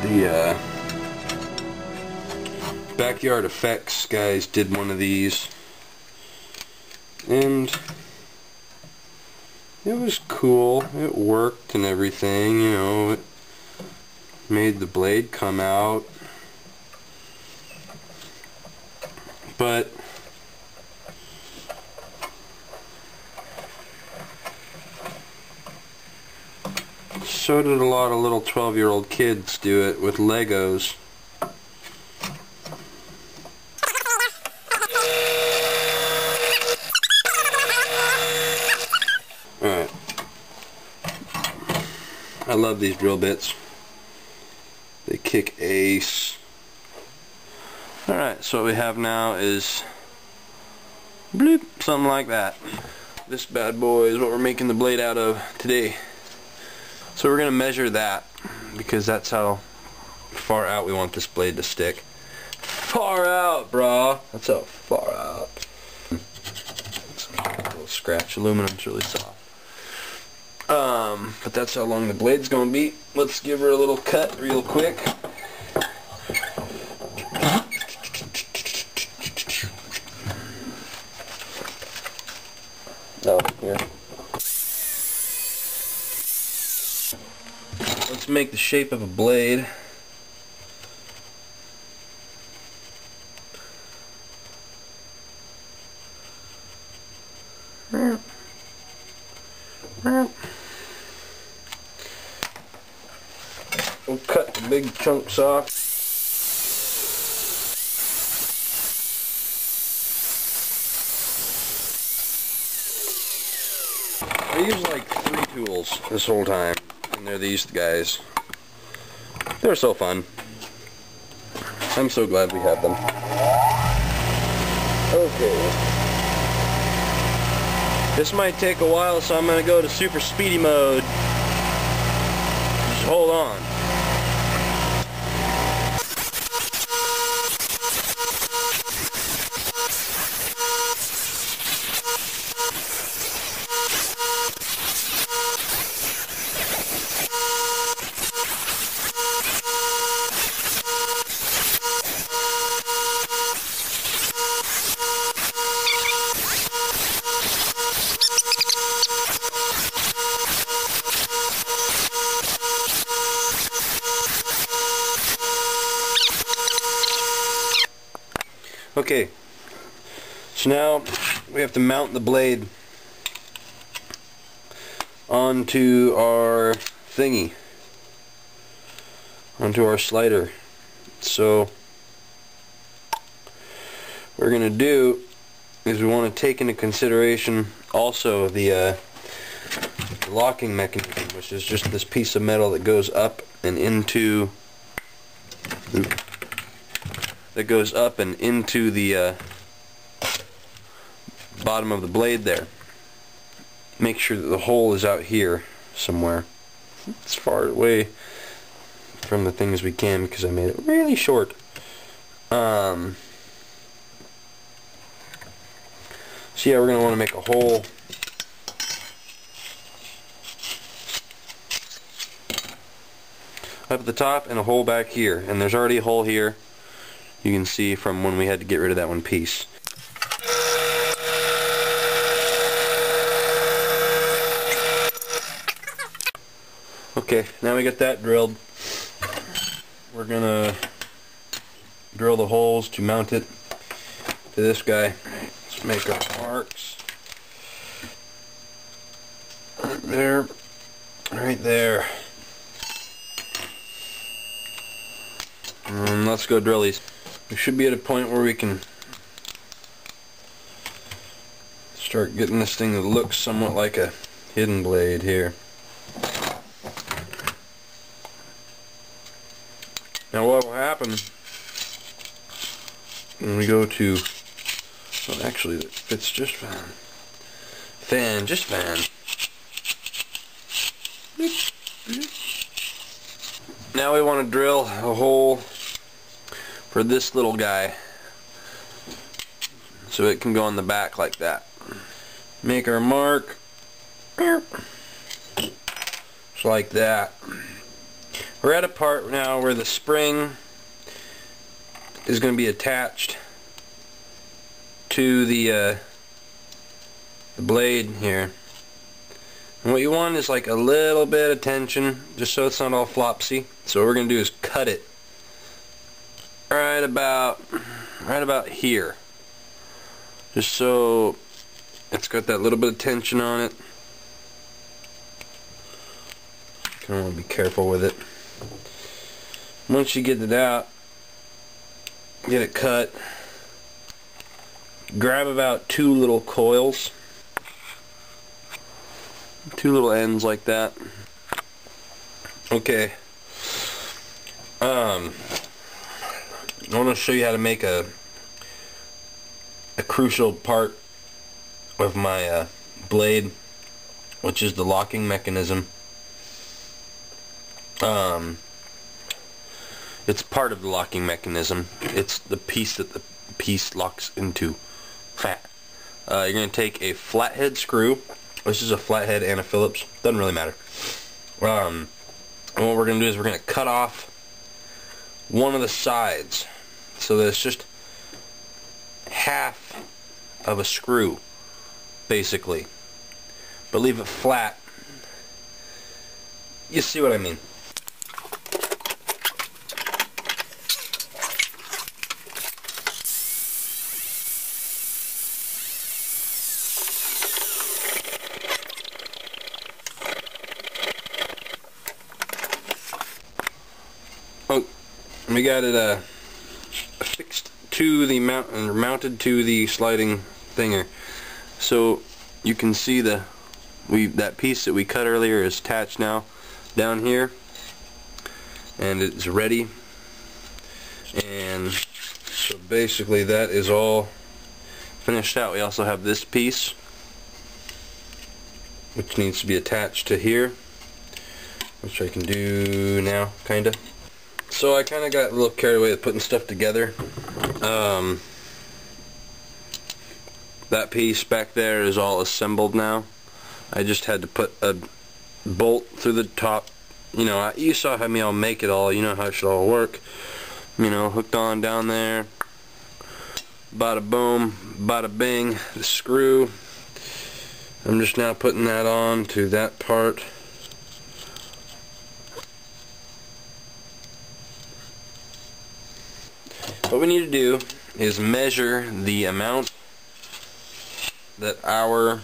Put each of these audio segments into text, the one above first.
The Backyard Effects guys did one of these, and it was cool. It worked and everything, you know. It made the blade come out, but so did a lot of little 12-year-old kids do it with Legos. Alright. I love these drill bits. They kick ace. Alright, so what we have now is bloop, something like that. This bad boy is what we're making the blade out of today. So we're going to measure that, because that's how far out we want this blade to stick. Far out, brah! That's how far out. A little scratch. Aluminum's really soft. But that's how long the blade's going to be. Let's give her a little cut real quick. Oh, here. Let's make the shape of a blade. We'll cut the big chunks off. I used like 3 tools this whole time, and they're these guys. They're so fun. I'm so glad we have them. Okay. This might take a while, so I'm going to go to super speedy mode. Just hold on. Okay, so now we have to mount the blade onto our thingy, onto our slider. So what we're going to do is we want to take into consideration also the locking mechanism, which is just this piece of metal that goes up and into the bottom of the blade there. Make sure that the hole is out here somewhere, as far away from the thing as we can, because I made it really short. So yeah, we're going to want to make a hole up at the top and a hole back here, and there's already a hole here. You can see from when we had to get rid of that one piece. Okay, now we got that drilled. We're gonna drill the holes to mount it to this guy. Let's make our marks. Right there. Right there. And let's go drill these. We should be at a point where we can start getting this thing that looks somewhat like a hidden blade here. Now what will happen when we go to, well, actually it fits just fine. Just fine. Now we want to drill a hole for this little guy, so it can go on the back like that. Make our mark just like that. we're at a part now where the spring is going to be attached to the blade here. And what you want is like a little bit of tension, just so it's not all flopsy. So what we're going to do is cut it right about here, just so it's got that little bit of tension on it. Kind of want to be careful with it. Once you get it out, get it cut, grab about 2 little coils, 2 little ends like that. Okay. I want to show you how to make a crucial part of my blade, which is the locking mechanism. It's part of the locking mechanism. It's the piece that the piece locks into. You're going to take a flathead screw. This is a flathead and a Phillips. Doesn't really matter. And what we're going to do is we're going to cut off one of the sides, so that it's just half of a screw, basically. But leave it flat. You see what I mean? Oh, we got it fixed to the mount and mounted to the sliding thinger. So you can see that piece that we cut earlier is attached now down here, and it's ready. And so basically that is all finished out. We also have this piece, which needs to be attached to here, which I can do now, kinda. So I kinda got a little carried away with putting stuff together. That piece back there is all assembled now. I just had to put a bolt through the top. You know, you saw how I'll make it all. You know how it should all work. You know, hooked on down there. Bada boom, bada bing. The screw. I'm just now putting that on to that part. What we need to do is measure the amount that our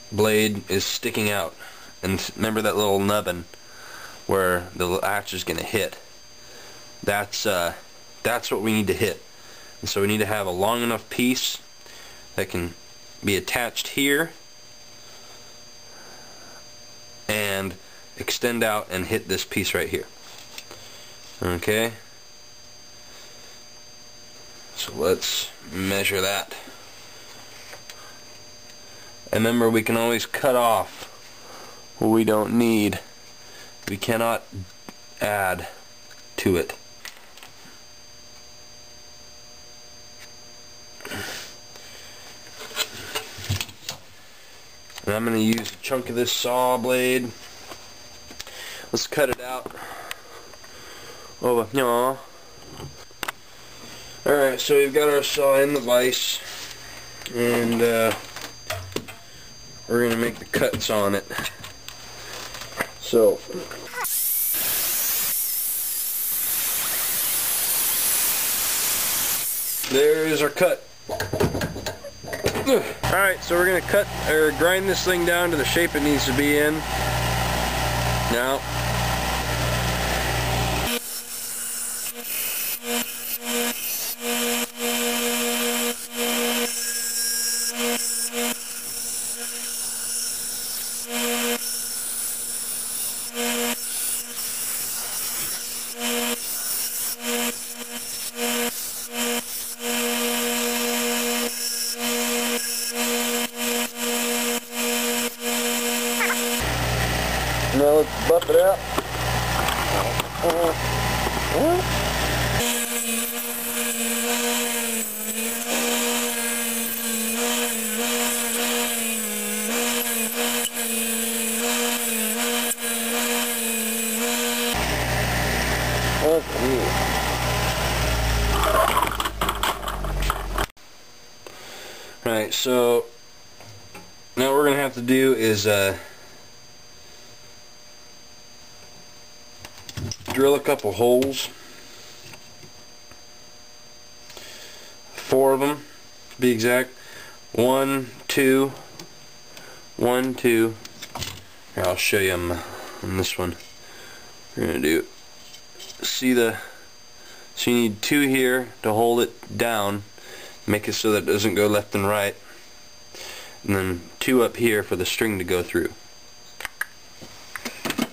blade is sticking out. And remember that little nubbin where the latch is going to hit. That's what we need to hit. And so we need to have a long enough piece that can be attached here and extend out and hit this piece right here. Okay, so let's measure that. And remember, we can always cut off what we don't need. We cannot add to it. And I'm going to use a chunk of this saw blade. Let's cut it out. Over. No. Alright, so we've got our saw in the vise, and we're going to make the cuts on it. So there is our cut. Alright, so we're going to cut or grind this thing down to the shape it needs to be in. Now, now let's buff it out. So now what we're going to have to do is drill a couple holes. 4 of them, to be exact. 1, 2, 1, 2. Here, I'll show you on this one. We're going to do, so you need 2 here to hold it down, make it so that it doesn't go left and right, and then 2 up here for the string to go through.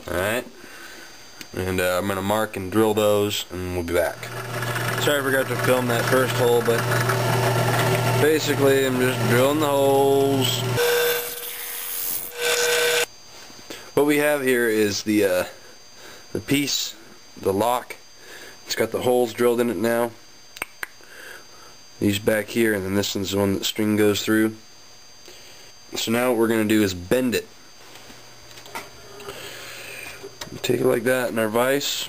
Alright, and I'm going to mark and drill those, and we'll be back. Sorry I forgot to film that first hole, but basically I'm just drilling the holes. What we have here is the piece, the lock. It's got the holes drilled in it now. These back here, and then this one's the one that the string goes through. So now what we're going to do is bend it. Take it like that in our vise.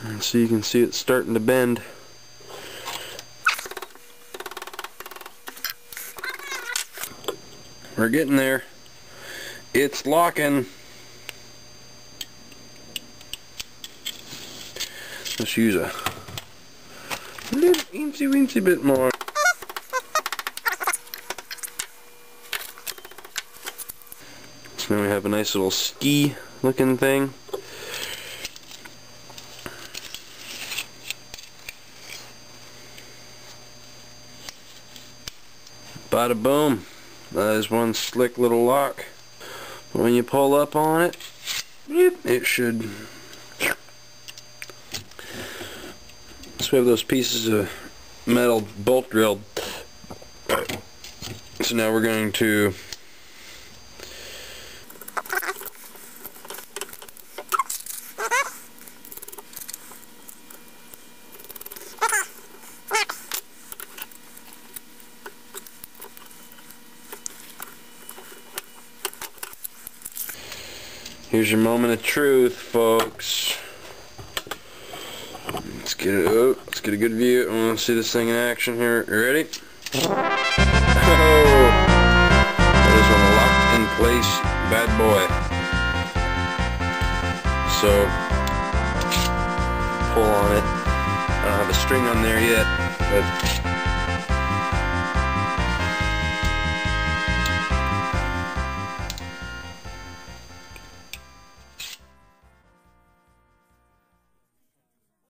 And so you can see it's starting to bend. We're getting there. It's locking. Let's use a little weensy bit more. So now we have a nice little ski looking thing. Bada boom. That is one slick little lock. When you pull up on it, it should. So we have those pieces of metal bolt drilled. So now we're going to here's your moment of truth, folks. Let's get it. Oh, let's get a good view. I want to see this thing in action here. You ready? Oh, that is one locked in place, bad boy. So pull on it. I don't have a string on there yet, but